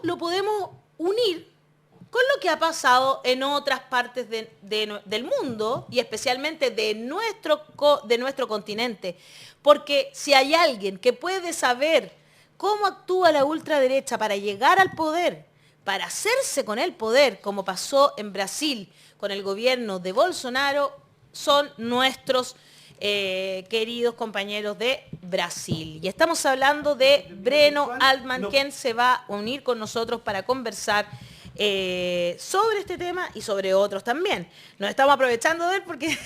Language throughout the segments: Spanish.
lo podemos unir con lo que ha pasado en otras partes del mundo y especialmente de nuestro continente. Porque si hay alguien que puede saber cómo actúa la ultraderecha para llegar al poder, para hacerse con el poder, como pasó en Brasil con el gobierno de Bolsonaro, son nuestros queridos compañeros de Brasil. Y estamos hablando de Breno Altman, quien se va a unir con nosotros para conversar sobre este tema y sobre otros también. Nos estamos aprovechando de él porque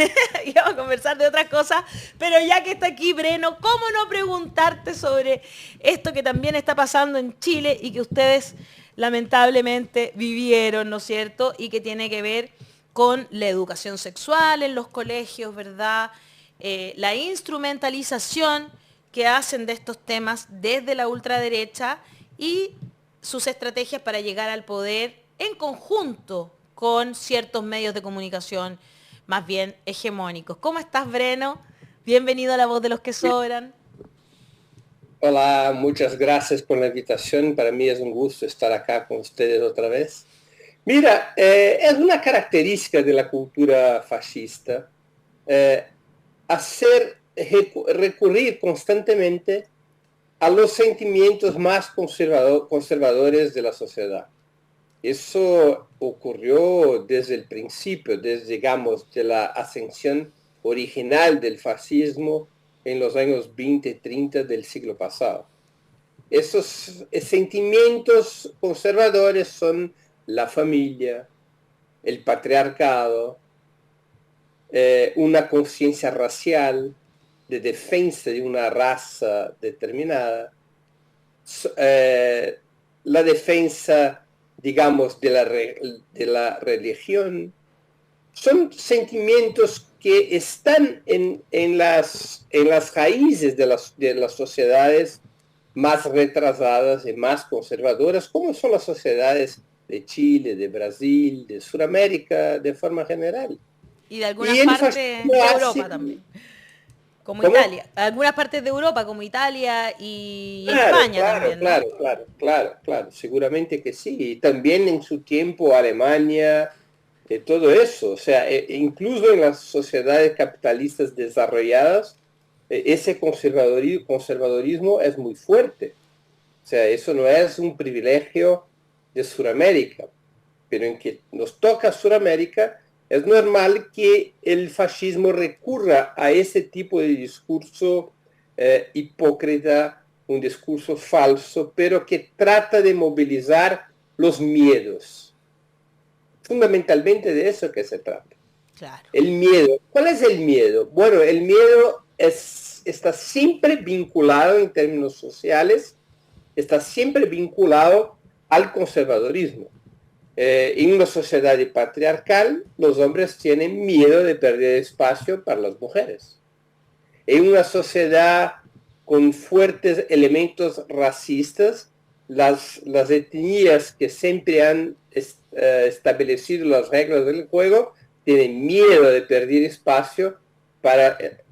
íbamos a conversar de otras cosas, pero ya que está aquí Breno, ¿cómo no preguntarte sobre esto que también está pasando en Chile y que ustedes lamentablemente vivieron, ¿no es cierto? Y que tiene que ver con la educación sexual en los colegios, ¿verdad? La instrumentalización que hacen de estos temas desde la ultraderecha y sus estrategias para llegar al poder en conjunto con ciertos medios de comunicación más bien hegemónicos. ¿Cómo estás, Breno? Bienvenido a La Voz de los que Sobran. Hola, muchas gracias por la invitación. Para mí es un gusto estar acá con ustedes otra vez. Mira, es una característica de la cultura fascista recurrir constantemente a los sentimientos más conservadores de la sociedad. Eso ocurrió desde el principio, desde, digamos, de la ascensión original del fascismo en los años 20 y 30 del siglo pasado. Esos sentimientos conservadores son la familia, el patriarcado, una conciencia racial de defensa de una raza determinada, la defensa, digamos, de la religión. Son sentimientos que están en las raíces de las sociedades más retrasadas y más conservadoras, como son las sociedades de Chile, de Brasil, de Sudamérica, de forma general. Y de algunas partes de Europa también. Como ¿cómo? Italia. Algunas partes de Europa, como Italia y España también, ¿no? Claro. Seguramente que sí. Y también en su tiempo Alemania, todo eso. O sea, incluso en las sociedades capitalistas desarrolladas, ese conservadorismo es muy fuerte. O sea, eso no es un privilegio de Sudamérica. Pero en que nos toca Sudamérica, es normal que el fascismo recurra a ese tipo de discurso hipócrita, un discurso falso, pero que trata de movilizar los miedos. Fundamentalmente de eso que se trata. Claro. El miedo. ¿Cuál es el miedo? Bueno, el miedo está siempre vinculado en términos sociales, está siempre vinculado al conservadorismo. En una sociedad patriarcal, los hombres tienen miedo de perder espacio para las mujeres. En una sociedad con fuertes elementos racistas, las etnias que siempre han establecido las reglas del juego tienen miedo de perder espacio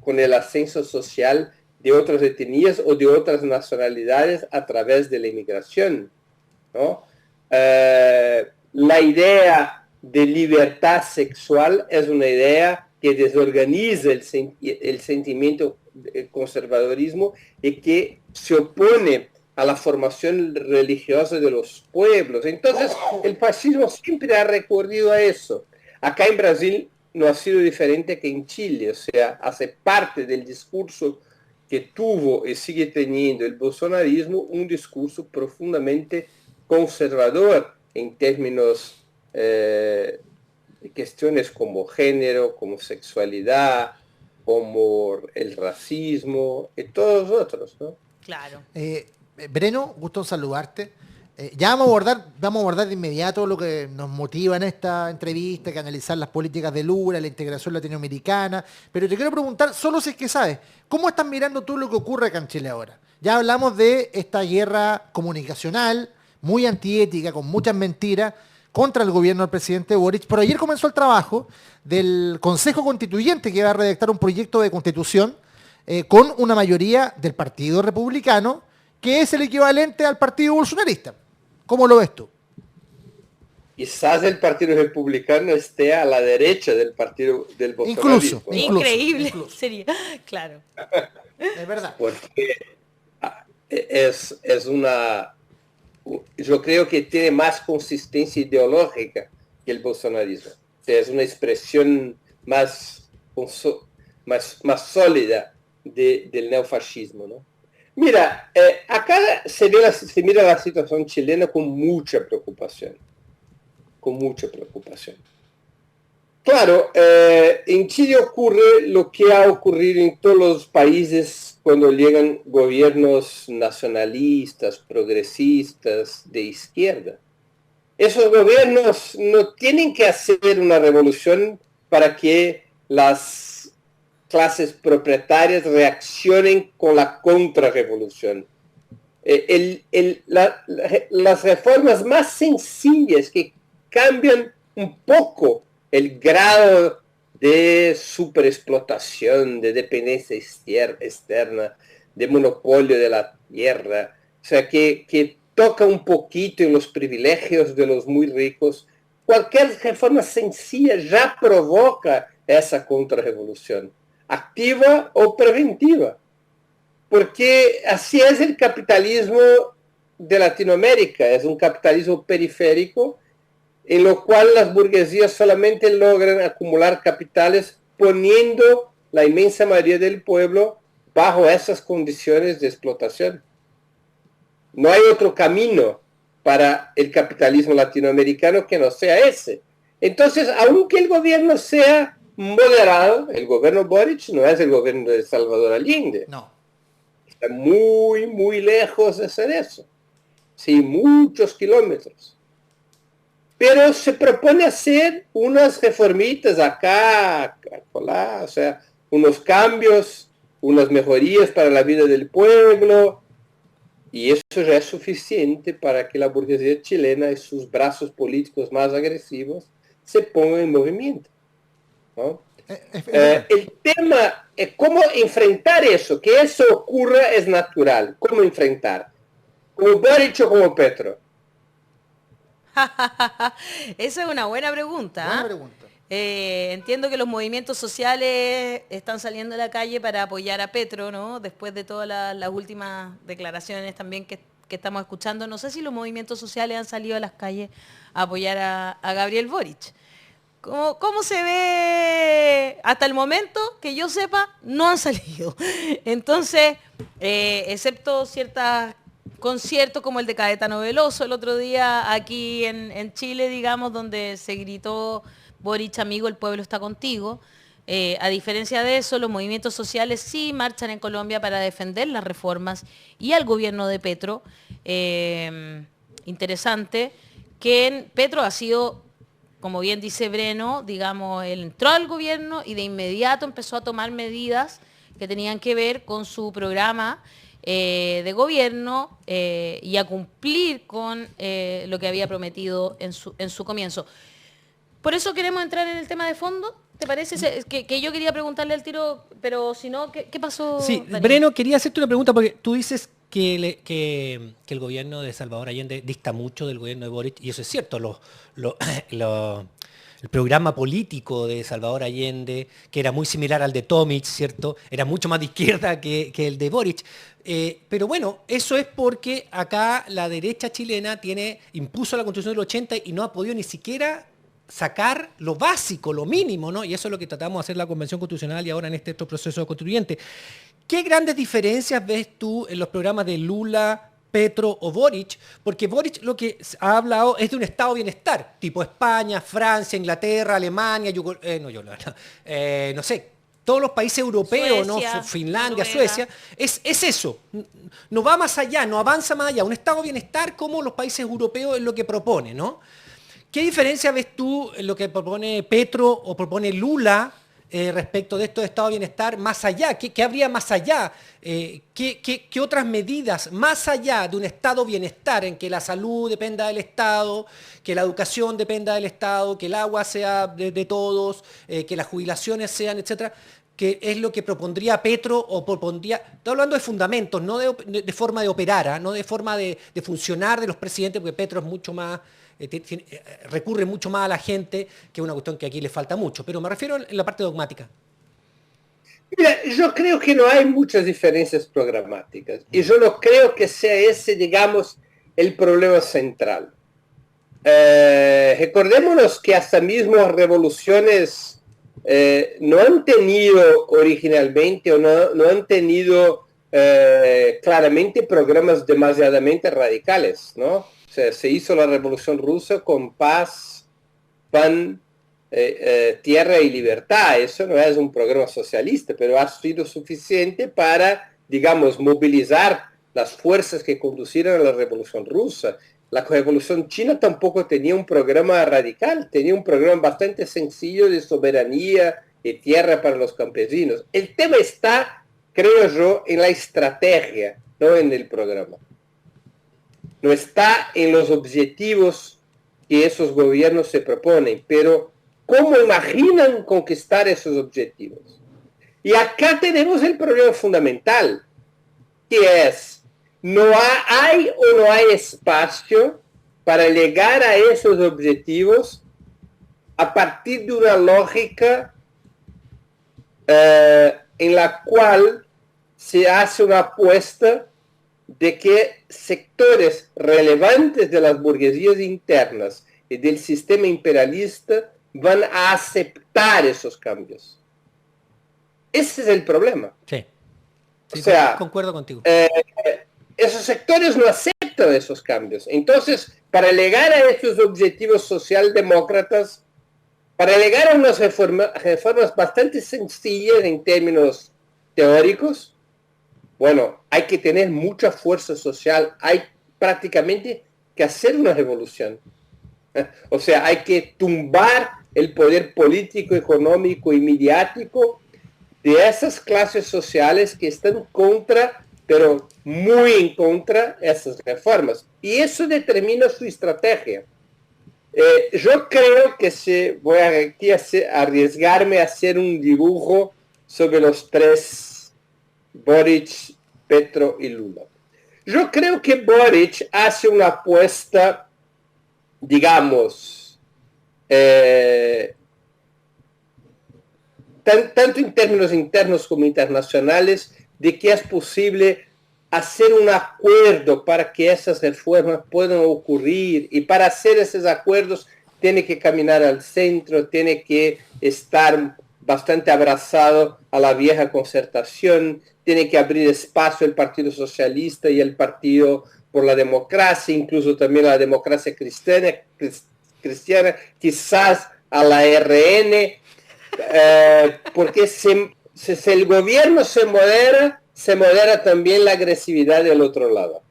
con el ascenso social de otras etnias o de otras nacionalidades a través de la inmigración, ¿no? La idea de libertad sexual es una idea que desorganiza el sentimiento del conservadorismo y que se opone a la formación religiosa de los pueblos. Entonces, el fascismo siempre ha recurrido a eso. Acá en Brasil no ha sido diferente que en Chile, o sea, hace parte del discurso que tuvo y sigue teniendo el bolsonarismo, un discurso profundamente conservador en términos de cuestiones como género, como sexualidad, como el racismo y todos los otros, ¿no? Claro. Breno, gusto en saludarte. Ya vamos a abordar de inmediato lo que nos motiva en esta entrevista, que analizar las políticas de Lula, la integración latinoamericana, pero te quiero preguntar, solo si es que sabes, ¿cómo estás mirando tú lo que ocurre acá en Chile ahora? Ya hablamos de esta guerra comunicacional, muy antiética, con muchas mentiras, contra el gobierno del presidente Boric, pero ayer comenzó el trabajo del Consejo Constituyente que va a redactar un proyecto de constitución con una mayoría del Partido Republicano, que es el equivalente al Partido Bolsonarista. ¿Cómo lo ves tú? Quizás el Partido Republicano esté a la derecha del partido del bolsonarismo. Increíble sería, claro. Es verdad. Porque es una... Yo creo que tiene más consistencia ideológica que el bolsonarismo. O sea, es una expresión más sólida del neofascismo, ¿no? Mira, acá se mira la situación chilena con mucha preocupación. Con mucha preocupación. Claro, en Chile ocurre lo que ha ocurrido en todos los países cuando llegan gobiernos nacionalistas, progresistas, de izquierda. Esos gobiernos no tienen que hacer una revolución para que las clases propietarias reaccionen con la contrarrevolución. Las reformas más sencillas que cambian un poco el grado de superexplotación, de dependencia externa, de monopolio de la tierra, o sea, que toca un poquito en los privilegios de los muy ricos. Cualquier reforma sencilla ya provoca esa contrarrevolución, activa o preventiva, porque así es el capitalismo de Latinoamérica, es un capitalismo periférico en lo cual las burguesías solamente logran acumular capitales poniendo la inmensa mayoría del pueblo bajo esas condiciones de explotación. No hay otro camino para el capitalismo latinoamericano que no sea ese. Entonces, aunque el gobierno sea moderado, el gobierno Boric no es el gobierno de Salvador Allende. No. Está muy, muy lejos de ser eso. Sí, muchos kilómetros. Pero se propone hacer unas reformitas acá, o sea, unos cambios, unas mejorías para la vida del pueblo, y eso ya es suficiente para que la burguesía chilena y sus brazos políticos más agresivos se pongan en movimiento, ¿no? El tema es cómo enfrentar eso, que eso ocurra es natural. ¿Cómo enfrentar? ¿Como Boric o como Petro? Esa es una buena pregunta. Buena pregunta. Entiendo que los movimientos sociales están saliendo a la calle para apoyar a Petro, ¿no? Después de todas las últimas declaraciones también que estamos escuchando. No sé si los movimientos sociales han salido a las calles a apoyar a Gabriel Boric. ¿Cómo se ve hasta el momento? Que yo sepa, no han salido. Entonces, excepto ciertas conciertos como el de Caetano Veloso el otro día aquí en Chile, digamos, donde se gritó Boric, amigo, el pueblo está contigo. A diferencia de eso, los movimientos sociales sí marchan en Colombia para defender las reformas y al gobierno de Petro. Interesante que Petro ha sido, como bien dice Breno, digamos, él entró al gobierno y de inmediato empezó a tomar medidas que tenían que ver con su programa de gobierno y a cumplir con lo que había prometido en su comienzo. Por eso queremos entrar en el tema de fondo. ¿Te parece? Que yo quería preguntarle al tiro, pero si no, ¿qué pasó? Sí, Daniel? Breno, quería hacerte una pregunta porque tú dices que el gobierno de Salvador Allende dista mucho del gobierno de Boric, y eso es cierto. El programa político de Salvador Allende, que era muy similar al de Tomic, ¿cierto? Era mucho más de izquierda que el de Boric. Pero bueno, eso es porque acá la derecha chilena impuso la Constitución del 80 y no ha podido ni siquiera sacar lo básico, lo mínimo, ¿no? Y eso es lo que tratamos de hacer en la Convención Constitucional y ahora en este proceso constituyente. ¿Qué grandes diferencias ves tú en los programas de Lula, Petro o Boric? Porque Boric lo que ha hablado es de un estado de bienestar, tipo España, Francia, Inglaterra, Alemania, no sé, todos los países europeos, Suecia, ¿no? Finlandia, Noruega. Suecia, es eso. No va más allá, no avanza más allá. Un estado de bienestar como los países europeos es lo que propone, ¿no? ¿Qué diferencia ves tú en lo que propone Petro o propone Lula respecto de esto de estado de bienestar más allá? ¿Qué habría más allá? ¿Qué otras medidas más allá de un estado de bienestar en que la salud dependa del Estado, que la educación dependa del Estado, que el agua sea de todos, que las jubilaciones sean, etcétera? que es lo que propondría Petro o propondría, estoy hablando de fundamentos, no de forma de operar, ¿ah? No de forma de funcionar de los presidentes, porque Petro es mucho más, recurre mucho más a la gente, que es una cuestión que aquí le falta mucho, pero me refiero en la parte dogmática. Mira, yo creo que no hay muchas diferencias programáticas y yo no creo que sea ese, digamos, el problema central. Recordémonos que hasta mismo revoluciones no han tenido originalmente o no han tenido claramente programas demasiadamente radicales, ¿no? O sea, se hizo la Revolución Rusa con paz, pan, tierra y libertad. Eso no es un programa socialista, pero ha sido suficiente para, digamos, movilizar las fuerzas que conducieron a la Revolución Rusa. La Revolución China tampoco tenía un programa radical, tenía un programa bastante sencillo de soberanía y tierra para los campesinos. El tema está, creo yo, en la estrategia, no en el programa. No está en los objetivos que esos gobiernos se proponen, pero ¿cómo imaginan conquistar esos objetivos? Y acá tenemos el problema fundamental, que es, hay o no hay espacio para llegar a esos objetivos a partir de una lógica en la cual se hace una apuesta de que sectores relevantes de las burguesías internas y del sistema imperialista van a aceptar esos cambios. Ese es el problema. Sí, o sea, concuerdo contigo. Esos sectores no aceptan esos cambios. Entonces, para llegar a esos objetivos socialdemócratas, para llegar a unas reformas bastante sencillas en términos teóricos, bueno, hay que tener mucha fuerza social, hay prácticamente que hacer una revolución. O sea, hay que tumbar el poder político, económico y mediático de esas clases sociales que están contra, pero muy en contra de esas reformas. Y eso determina su estrategia. Yo creo que voy aquí a arriesgarme a hacer un dibujo sobre los tres, Boric, Petro y Lula. Yo creo que Boric hace una apuesta, digamos, tanto en términos internos como internacionales, de que es posible hacer un acuerdo para que esas reformas puedan ocurrir, y para hacer esos acuerdos tiene que caminar al centro, tiene que estar bastante abrazado a la vieja concertación, tiene que abrir espacio el Partido Socialista y el Partido por la Democracia, incluso también a la democracia cristiana, quizás a la RN, porque si el gobierno se modera también la agresividad del otro lado.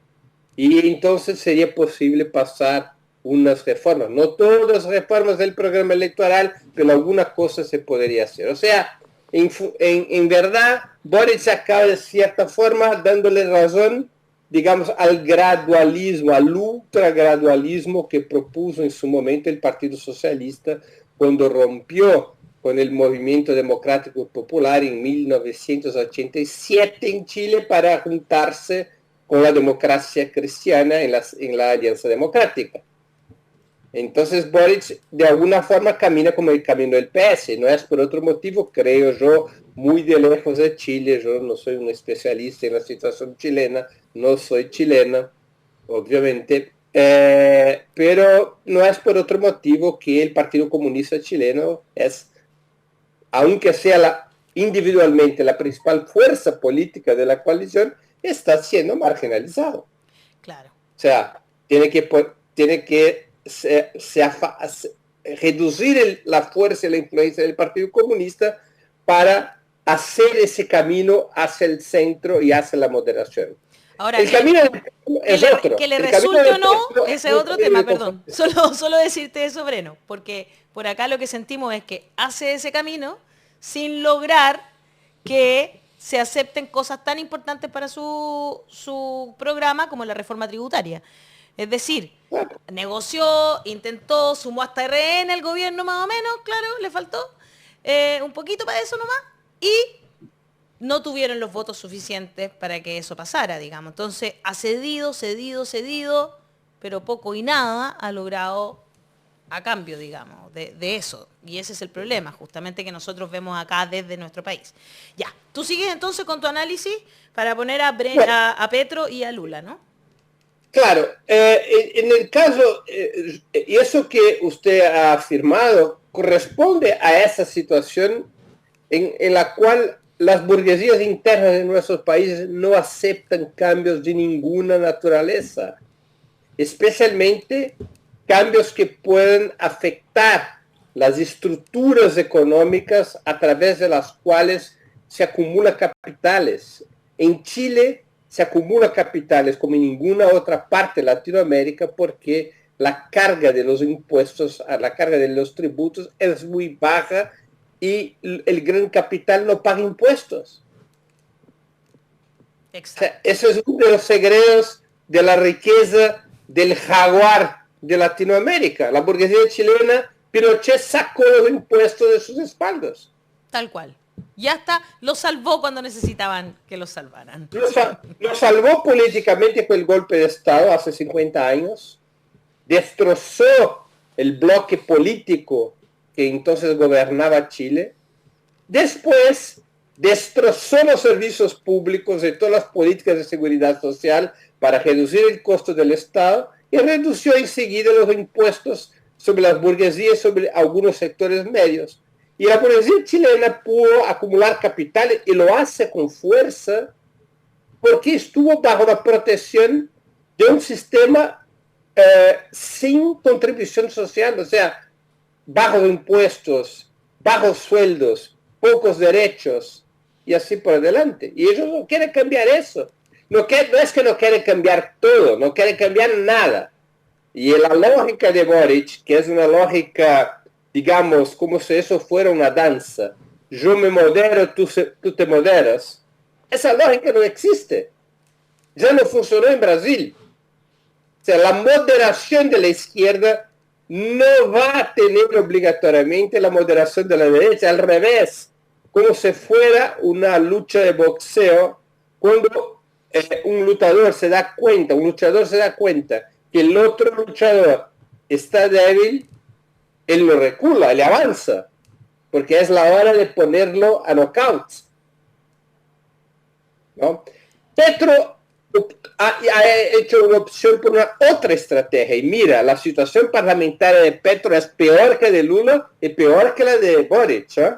Y entonces sería posible pasar unas reformas. No todas las reformas del programa electoral, pero alguna cosa se podría hacer. O sea, en verdad, Boric acaba de cierta forma dándole razón, digamos, al gradualismo, al ultragradualismo que propuso en su momento el Partido Socialista cuando rompió con el movimiento democrático popular en 1987 en Chile para juntarse con la democracia cristiana en la Alianza Democrática. Entonces Boric de alguna forma camina como el camino del PS, no es por otro motivo, creo yo, muy de lejos de Chile. Yo no soy un especialista en la situación chilena, no soy chilena, obviamente, pero no es por otro motivo que el Partido Comunista Chileno es, aunque sea individualmente la principal fuerza política de la coalición, está siendo marginalizado. Claro. O sea, tiene que reducir la fuerza y la influencia del Partido Comunista para hacer ese camino hacia el centro y hacia la moderación. Ahora, el camino es otro. Que le resulte o no, ese es otro tema, perdón. Solo decirte eso, Breno, porque por acá lo que sentimos es que hace ese camino sin lograr que se acepten cosas tan importantes para su programa como la reforma tributaria. Es decir, negoció, intentó, sumó hasta RN al gobierno más o menos, claro, le faltó un poquito para eso nomás, y no tuvieron los votos suficientes para que eso pasara, digamos. Entonces ha cedido, pero poco y nada ha logrado a cambio, digamos, de eso. Y ese es el problema, justamente, que nosotros vemos acá desde nuestro país. Ya, tú sigues entonces con tu análisis para poner a Petro y a Lula, ¿no? Claro, en el caso, y eso que usted ha afirmado corresponde a esa situación en la cual las burguesías internas de nuestros países no aceptan cambios de ninguna naturaleza, especialmente cambios que pueden afectar las estructuras económicas a través de las cuales se acumulan capitales. En Chile se acumula capitales como en ninguna otra parte de Latinoamérica porque la carga de los impuestos, la carga de los tributos es muy baja y el gran capital no paga impuestos. Exacto. O sea, eso es uno de los secretos de la riqueza del jaguar de Latinoamérica. La burguesía chilena, Pinochet sacó los impuestos de sus espaldas. Tal cual. Y hasta los salvó cuando necesitaban que los salvaran. Lo salvó políticamente con el golpe de Estado hace 50 años. Destrozó el bloque político que entonces gobernaba Chile. Después destrozó los servicios públicos y todas las políticas de seguridad social para reducir el costo del Estado y redució enseguida los impuestos sobre las burguesías, sobre algunos sectores medios. Y la burguesía chilena pudo acumular capitales y lo hace con fuerza porque estuvo bajo la protección de un sistema sin contribución social, o sea, bajos impuestos, bajos sueldos, pocos derechos y así por adelante. Y ellos no quieren cambiar eso. No es que no quieren cambiar todo, no quieren cambiar nada. Y la lógica de Boric, que es una lógica, digamos, como si eso fuera una danza, yo me modero, tú te moderas, esa lógica no existe. Ya no funcionó en Brasil. O sea, la moderación de la izquierda no va a tener obligatoriamente la moderación de la derecha, al revés, como si fuera una lucha de boxeo, cuando un luchador se da cuenta que el otro luchador está débil, él no recula, le avanza, porque es la hora de ponerlo a knockouts, ¿no? Petro ha hecho una opción por una otra estrategia, y mira, la situación parlamentaria de Petro es peor que de Lula y peor que la de Boric, ¿eh?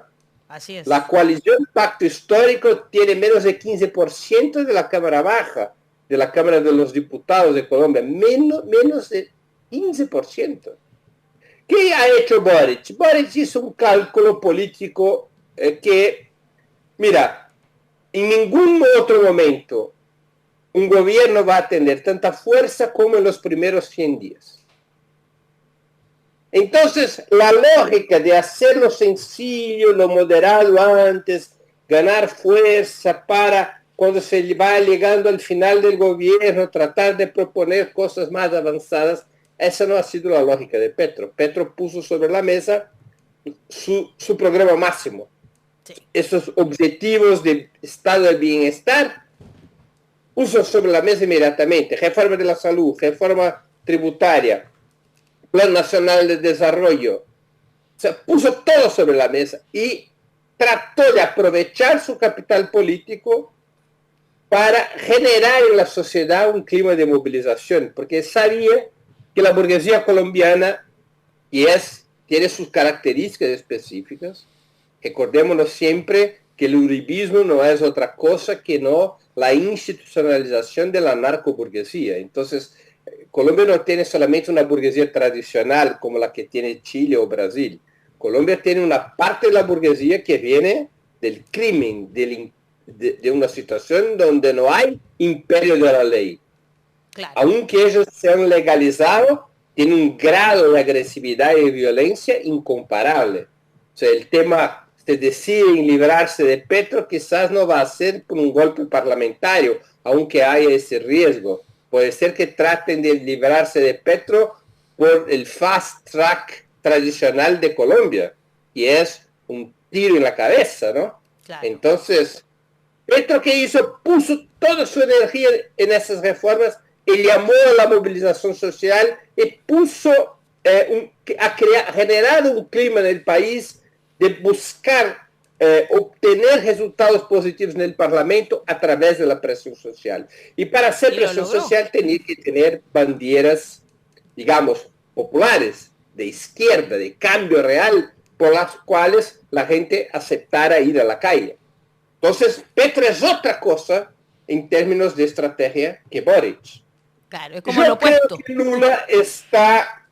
Así es. La coalición Pacto Histórico tiene menos de 15% de la Cámara Baja, de la Cámara de los Diputados de Colombia, menos de 15%. ¿Qué ha hecho Boric? Boric hizo un cálculo político que, mira, en ningún otro momento un gobierno va a tener tanta fuerza como en los primeros 100 días. Entonces, la lógica de hacerlo sencillo, lo moderado antes, ganar fuerza para cuando se va llegando al final del gobierno, tratar de proponer cosas más avanzadas, esa no ha sido la lógica de Petro. Petro puso sobre la mesa su programa máximo. Sí. Esos objetivos de estado de bienestar, puso sobre la mesa inmediatamente. Reforma de la salud, reforma tributaria, Plan Nacional de Desarrollo. O sea, puso todo sobre la mesa y trató de aprovechar su capital político para generar en la sociedad un clima de movilización, porque sabía que la burguesía colombiana tiene sus características específicas. Recordémonos siempre que el uribismo no es otra cosa que no la institucionalización de la narcoburguesía. Entonces, Colombia no tiene solamente una burguesía tradicional como la que tiene Chile o Brasil. Colombia tiene una parte de la burguesía que viene del crimen, de una situación donde no hay imperio de la ley. Claro. Aunque ellos se han legalizado, tienen un grado de agresividad y violencia incomparable. O sea, el tema, si deciden librarse de Petro, quizás no va a ser por un golpe parlamentario, aunque haya ese riesgo. Puede ser que traten de librarse de Petro por el fast track tradicional de Colombia, y es un tiro en la cabeza, ¿no? Claro. Entonces, Petro, ¿qué hizo? Puso toda su energía en esas reformas y llamó a la movilización social y puso ha generado un clima en el país de buscar obtener resultados positivos en el Parlamento a través de la presión social. Y para hacer presión social tenía que tener banderas, digamos, populares, de izquierda, de cambio real, por las cuales la gente aceptara ir a la calle. Entonces, Petro es otra cosa en términos de estrategia que Boric. Claro, es como lo opuesto. Creo que Lula está,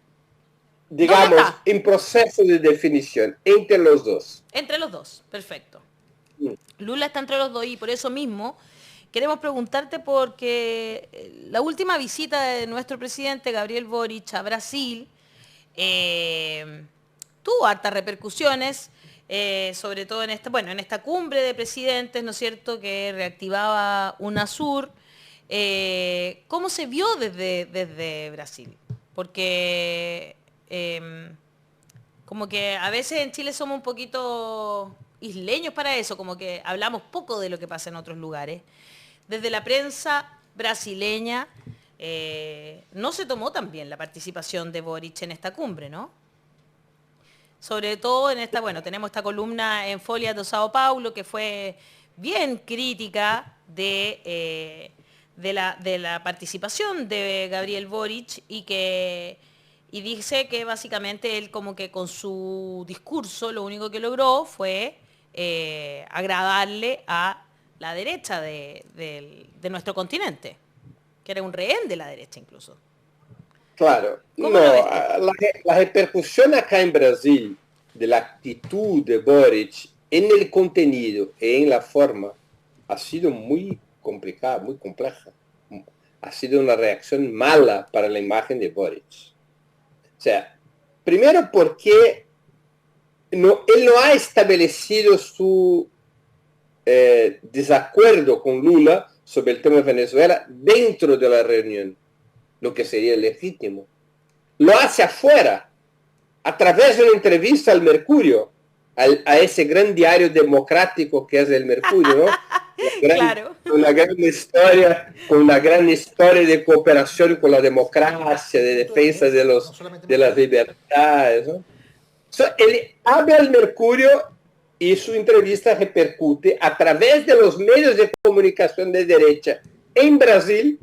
digamos, en proceso de definición entre los dos. Entre los dos, perfecto. Lula está entre los dos y por eso mismo queremos preguntarte porque la última visita de nuestro presidente Gabriel Boric a Brasil tuvo hartas repercusiones, sobre todo en esta cumbre de presidentes, ¿no es cierto?, que reactivaba UNASUR. ¿Cómo se vio desde Brasil? Porque como que a veces en Chile somos un poquito isleños para eso, como que hablamos poco de lo que pasa en otros lugares. Desde la prensa brasileña no se tomó tan bien la participación de Boric en esta cumbre, ¿no? Sobre todo en tenemos esta columna en Folha de Sao Paulo que fue bien crítica de la participación de Gabriel Boric y dice que básicamente él como que con su discurso lo único que logró fue agradarle a la derecha de nuestro continente, que era un rehén de la derecha incluso. Claro, no, la repercusión acá en Brasil de la actitud de Boric en el contenido y en la forma ha sido muy complicada, muy compleja. Ha sido una reacción mala para la imagen de Boric. O sea, primero porque él no ha establecido su desacuerdo con Lula sobre el tema de Venezuela dentro de la reunión, lo que sería legítimo. Lo hace afuera, a través de una entrevista al Mercurio, a ese gran diario democrático que es el Mercurio, ¿no? Claro. Una gran historia, con una gran historia de cooperación con la democracia, de defensa de las libertades, ¿no? Él habla al Mercurio y su entrevista repercute a través de los medios de comunicación de derecha en Brasil,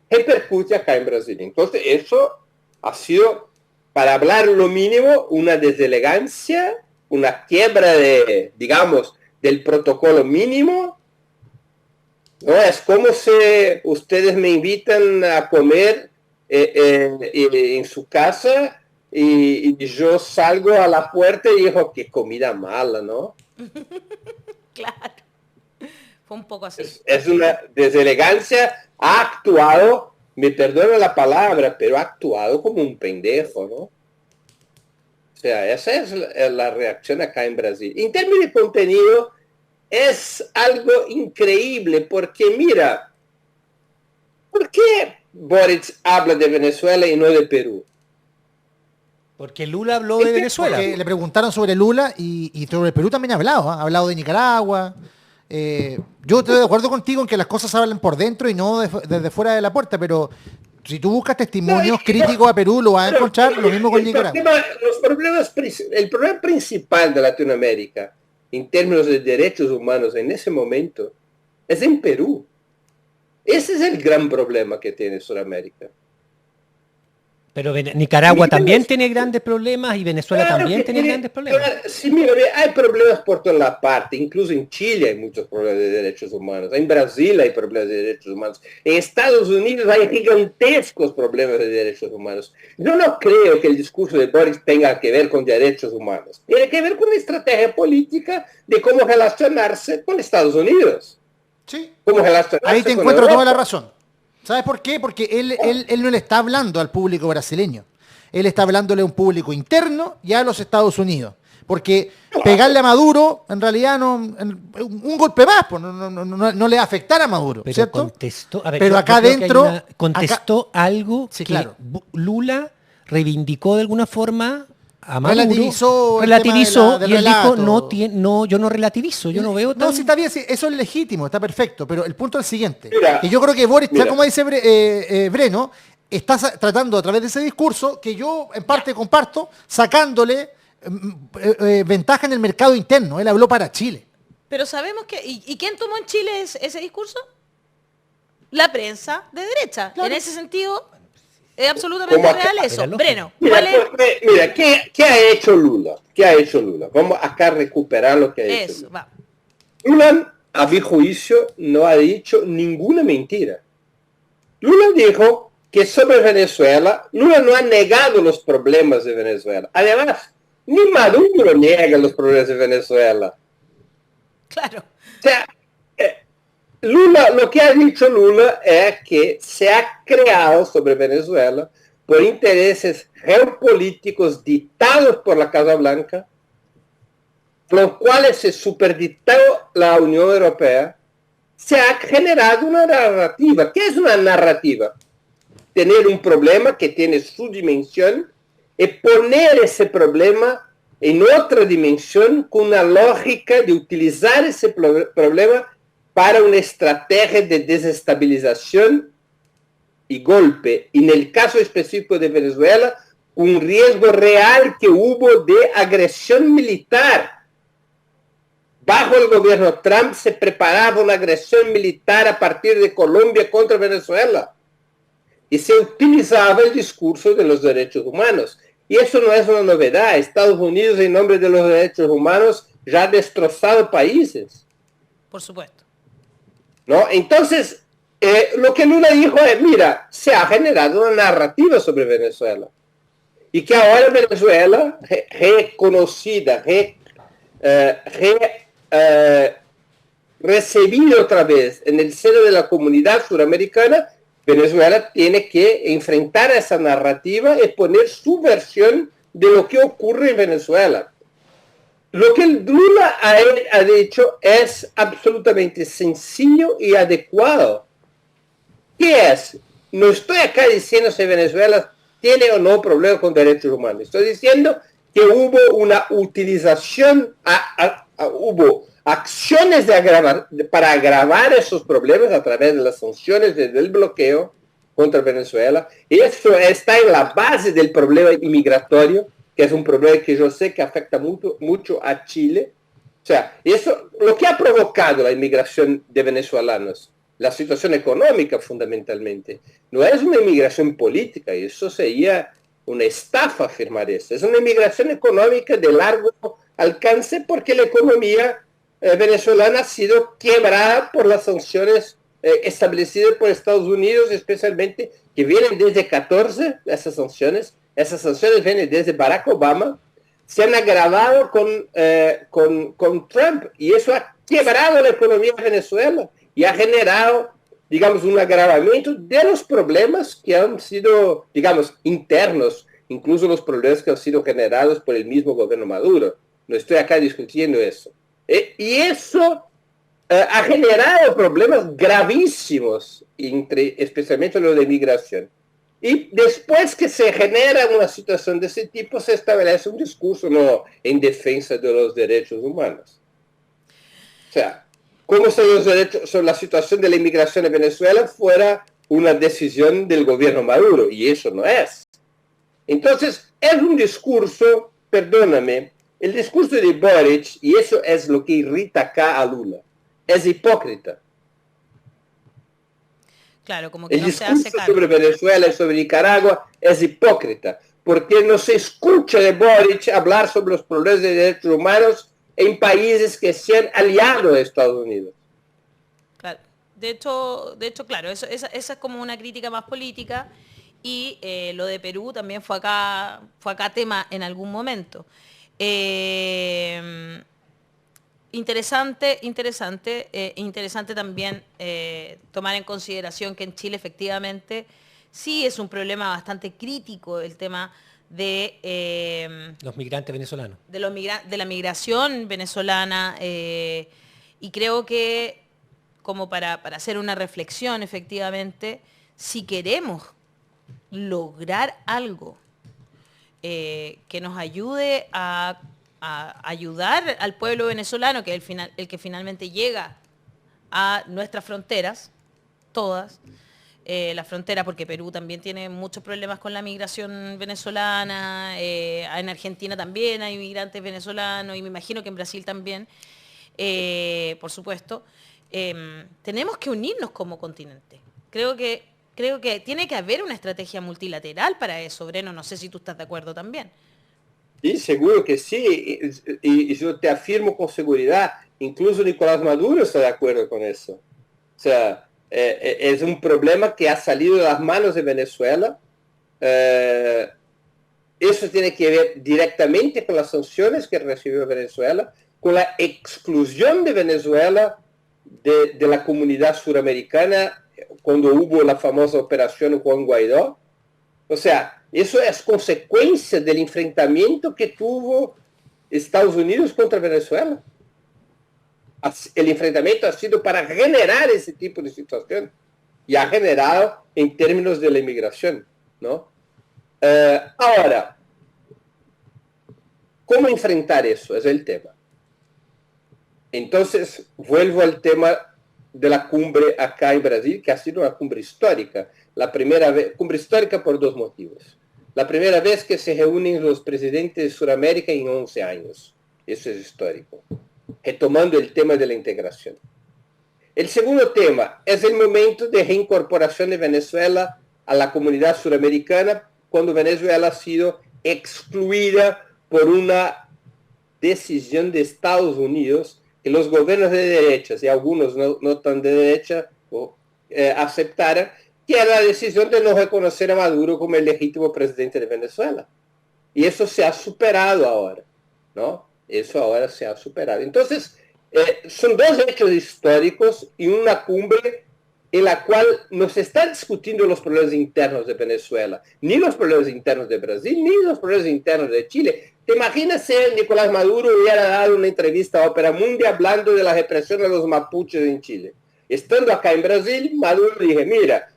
repercute acá en Brasil. Entonces eso ha sido, para hablar lo mínimo, una deselegancia, una quiebra del protocolo mínimo. No, es como si ustedes me invitan a comer en su casa y yo salgo a la puerta y digo, qué comida mala, ¿no? Claro, fue un poco así. Es una deselegancia, ha actuado, me perdona la palabra, pero ha actuado como un pendejo, ¿no? O sea, esa es la reacción acá en Brasil. En términos de contenido, es algo increíble, porque mira, ¿por qué Boric habla de Venezuela y no de Perú? Porque Lula habló de Venezuela. Porque le preguntaron sobre Lula y sobre Perú también ha hablado. Ha hablado de Nicaragua. Yo estoy de acuerdo contigo en que las cosas se hablan por dentro y no desde fuera de la puerta, pero si tú buscas testimonios críticos a Perú, lo vas a encontrar lo mismo con Nicaragua. El problema principal de Latinoamérica en términos de derechos humanos en ese momento es en Perú. Ese es el gran problema que tiene Sudamérica. Pero Nicaragua también tiene grandes problemas y Venezuela también tiene grandes problemas. Sí, mira, hay problemas por toda la parte. Incluso en Chile hay muchos problemas de derechos humanos. En Brasil hay problemas de derechos humanos. En Estados Unidos hay gigantescos problemas de derechos humanos. Yo no creo que el discurso de Boris tenga que ver con derechos humanos. Tiene que ver con la estrategia política de cómo relacionarse con Estados Unidos. Sí. Cómo relacionarse ahí te con encuentro Europa. toda la razón. ¿Sabes por qué? Porque él no le está hablando al público brasileño. Él está hablándole a un público interno y a los Estados Unidos. Porque pegarle a Maduro, en realidad, un golpe más, pues, no le va a afectar a Maduro, pero ¿cierto? Contestó, pero acá adentro... Contestó algo sí, que claro. Lula reivindicó de alguna forma a Maduro, Relativizó el relativizó tema del y él dijo, relato. no, yo no relativizo, yo no veo tan... No, sí está bien, sí, eso es legítimo, está perfecto, pero el punto es el siguiente. Mira, que yo creo que Boric, mira. como dice Breno, está tratando a través de ese discurso, que yo en parte comparto, sacándole ventaja en el mercado interno. Él habló para Chile. Pero sabemos que... ¿Y quién tomó en Chile ese discurso? La prensa de derecha. Claro. En ese sentido, es absolutamente ¿Cómo? real eso. Era lógico. Breno, Mira, ¿cuál es? mira, ¿qué ha hecho Lula? ¿Qué ha hecho Lula? Vamos acá a recuperar lo que ha hecho Eso, Lula. va. Lula, a mi juicio, no ha dicho ninguna mentira. Lula dijo que sobre Venezuela, Lula no ha negado los problemas de Venezuela. Además, ni Maduro niega los problemas de Venezuela. Claro. O sea, Lula, lo que ha dicho Lula es que se ha creado sobre Venezuela por intereses geopolíticos dictados por la Casa Blanca, los cuales se superdictó la Unión Europea, se ha generado una narrativa. ¿Qué es una narrativa? Tener un problema que tiene su dimensión y poner ese problema en otra dimensión con una lógica de utilizar ese problema para una estrategia de desestabilización y golpe. En el caso específico de Venezuela, un riesgo real que hubo de agresión militar. Bajo el gobierno Trump se preparaba una agresión militar a partir de Colombia contra Venezuela. Y se utilizaba el discurso de los derechos humanos. Y eso no es una novedad. Estados Unidos, en nombre de los derechos humanos, ya ha destrozado países. Por supuesto. ¿No? Entonces, lo que Lula dijo es, mira, se ha generado una narrativa sobre Venezuela. Y que ahora Venezuela, reconocida, recibida otra vez en el seno de la comunidad suramericana, Venezuela tiene que enfrentar esa narrativa y poner su versión de lo que ocurre en Venezuela. Lo que Lula ha dicho es absolutamente sencillo y adecuado. ¿Qué es? No estoy acá diciendo si Venezuela tiene o no problemas con derechos humanos. Estoy diciendo que hubo una utilización, hubo acciones para agravar esos problemas a través de las sanciones del bloqueo contra Venezuela. Y eso está en la base del problema inmigratorio, que es un problema que yo sé que afecta mucho a Chile. O sea, eso, lo que ha provocado la inmigración de venezolanos, la situación económica fundamentalmente, no es una inmigración política, y eso sería una estafa afirmar eso. Es una inmigración económica de largo alcance porque la economía venezolana ha sido quebrada por las sanciones establecidas por Estados Unidos, especialmente, que vienen desde 14, esas sanciones vienen desde Barack Obama, se han agravado con Trump, y eso ha quebrado la economía de Venezuela y ha generado, digamos, un agravamiento de los problemas que han sido, digamos, internos, incluso los problemas que han sido generados por el mismo gobierno Maduro. No estoy acá discutiendo eso. Y eso ha generado problemas gravísimos, especialmente lo de migración. Y después que se genera una situación de ese tipo, se establece un discurso en defensa de los derechos humanos. O sea, como si la situación de la inmigración en Venezuela fuera una decisión del gobierno Maduro, y eso no es. Entonces, es un discurso, perdóname, el discurso de Boric, y eso es lo que irrita acá a Lula, es hipócrita. Claro, como que El no se discurso hace cargo. sobre Venezuela y sobre Nicaragua es hipócrita, porque no se escucha de Boric hablar sobre los problemas de derechos humanos en países que se han aliado a Estados Unidos. Claro. De hecho, claro, esa es como una crítica más política, y lo de Perú también fue acá tema en algún momento. Interesante también tomar en consideración que en Chile efectivamente sí es un problema bastante crítico el tema de los migrantes venezolanos. de la migración venezolana, y creo que como para hacer una reflexión efectivamente, si queremos lograr algo que nos ayude a ayudar al pueblo venezolano, que es el que finalmente llega a nuestras fronteras, todas, la frontera, porque Perú también tiene muchos problemas con la migración venezolana, en Argentina también hay migrantes venezolanos y me imagino que en Brasil también, por supuesto. Tenemos que unirnos como continente. Creo que tiene que haber una estrategia multilateral para eso, Breno, no sé si tú estás de acuerdo también. Sí, seguro que sí, y yo te afirmo con seguridad, incluso Nicolás Maduro está de acuerdo con eso. O sea, es un problema que ha salido de las manos de Venezuela. Eso tiene que ver directamente con las sanciones que recibió Venezuela, con la exclusión de Venezuela de la comunidad suramericana cuando hubo la famosa operación Juan Guaidó. O sea, eso es consecuencia del enfrentamiento que tuvo Estados Unidos contra Venezuela. El enfrentamiento ha sido para generar ese tipo de situación y ha generado en términos de la inmigración, ¿no? Ahora, ¿cómo enfrentar eso? Es el tema. Entonces, vuelvo al tema de la cumbre acá en Brasil, que ha sido una cumbre histórica. La primera vez, cumbre histórica por dos motivos. La primera vez que se reúnen los presidentes de Sudamérica en 11 años. Eso es histórico. Retomando el tema de la integración. El segundo tema es el momento de reincorporación de Venezuela a la comunidad suramericana cuando Venezuela ha sido excluida por una decisión de Estados Unidos que los gobiernos de derechas y algunos no tan de derecha aceptaron, que era la decisión de no reconocer a Maduro como el legítimo presidente de Venezuela. Y eso se ha superado ahora, ¿no? Eso ahora se ha superado. Entonces, son dos hechos históricos y una cumbre en la cual no se están discutiendo los problemas internos de Venezuela, ni los problemas internos de Brasil, ni los problemas internos de Chile. ¿Te imaginas si Nicolás Maduro hubiera dado una entrevista a Ópera Mundi hablando de la represión de los mapuches en Chile? Estando acá en Brasil, Maduro dije, mira,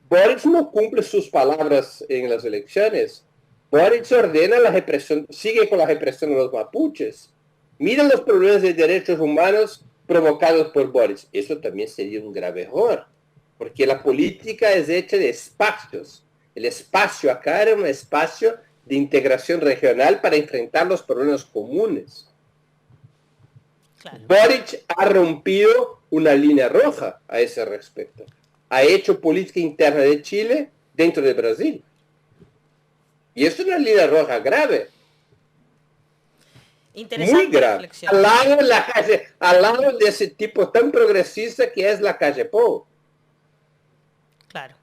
Boric no cumple sus palabras en las elecciones. Boric ordena la represión, sigue con la represión de los mapuches. Mira los problemas de derechos humanos provocados por Boric. Eso también sería un grave error, porque la política es hecha de espacios. El espacio acá era un espacio de integración regional para enfrentar los problemas comunes. Claro. Boric ha rompido una línea roja a ese respecto. Ha hecho política interna de Chile dentro de Brasil. Y es una línea roja grave. Interesante muy grave. Reflexión. Al lado de ese tipo tan progresista que es la calle Pou. Claro.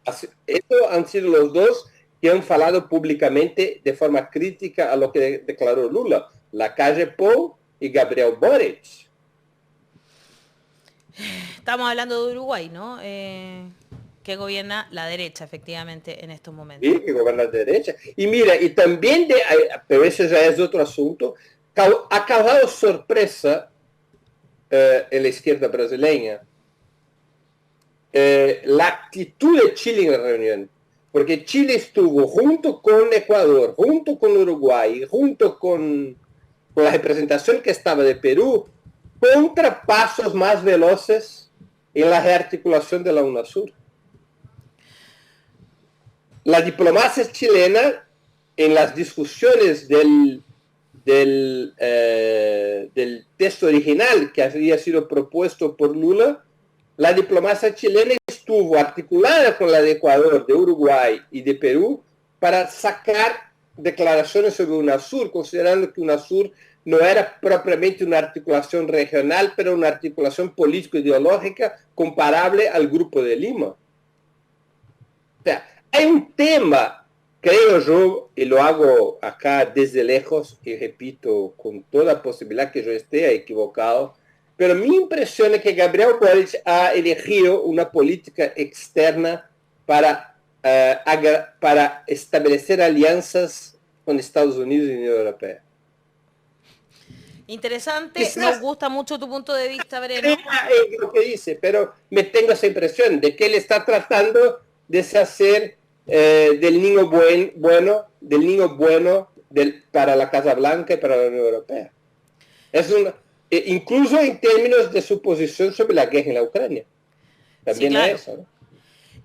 Estos han sido los dos que han falado públicamente de forma crítica a lo que declaró Lula. La calle Pou y Gabriel Boric. Estamos hablando de Uruguay, ¿no? Que gobierna la derecha, efectivamente, en estos momentos. Sí, que gobierna la derecha. Y mira, y también, pero ese ya es otro asunto, ha causado sorpresa en la izquierda brasileña la actitud de Chile en la reunión. Porque Chile estuvo junto con Ecuador, junto con Uruguay, junto con la representación que estaba de Perú, contra pasos más veloces en la rearticulación de la UNASUR. La diplomacia chilena, en las discusiones del texto original que había sido propuesto por Lula, la diplomacia chilena estuvo articulada con la de Ecuador, de Uruguay y de Perú para sacar declaraciones sobre UNASUR, considerando que UNASUR no era propiamente una articulación regional, pero una articulación político-ideológica comparable al Grupo de Lima. O sea, hay un tema, creo yo, y lo hago acá desde lejos, y repito, con toda posibilidad que yo esté equivocado, pero mi impresión es que Gabriel Boric ha elegido una política externa para establecer alianzas con Estados Unidos y la Unión Europea. Interesante, Quizás, nos gusta mucho tu punto de vista, Breno. Lo que dice, pero me tengo esa impresión de que él está tratando de deshacer del niño bueno para la Casa Blanca y para la Unión Europea. Incluso en términos de su posición sobre la guerra en la Ucrania. También sí, claro. es eso, ¿no?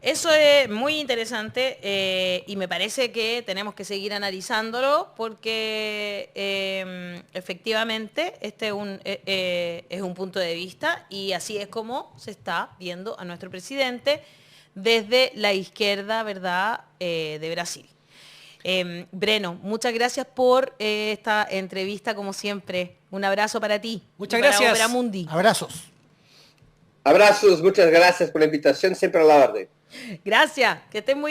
Eso es muy interesante y me parece que tenemos que seguir analizándolo porque efectivamente este es un punto de vista y así es como se está viendo a nuestro presidente desde la izquierda, ¿verdad?, de Brasil. Breno, muchas gracias por esta entrevista como siempre. Un abrazo para ti. Muchas y para gracias. Opera Mundi. Abrazos. Abrazos, muchas gracias por la invitación, siempre a la orden. Gracias, que estén muy bien.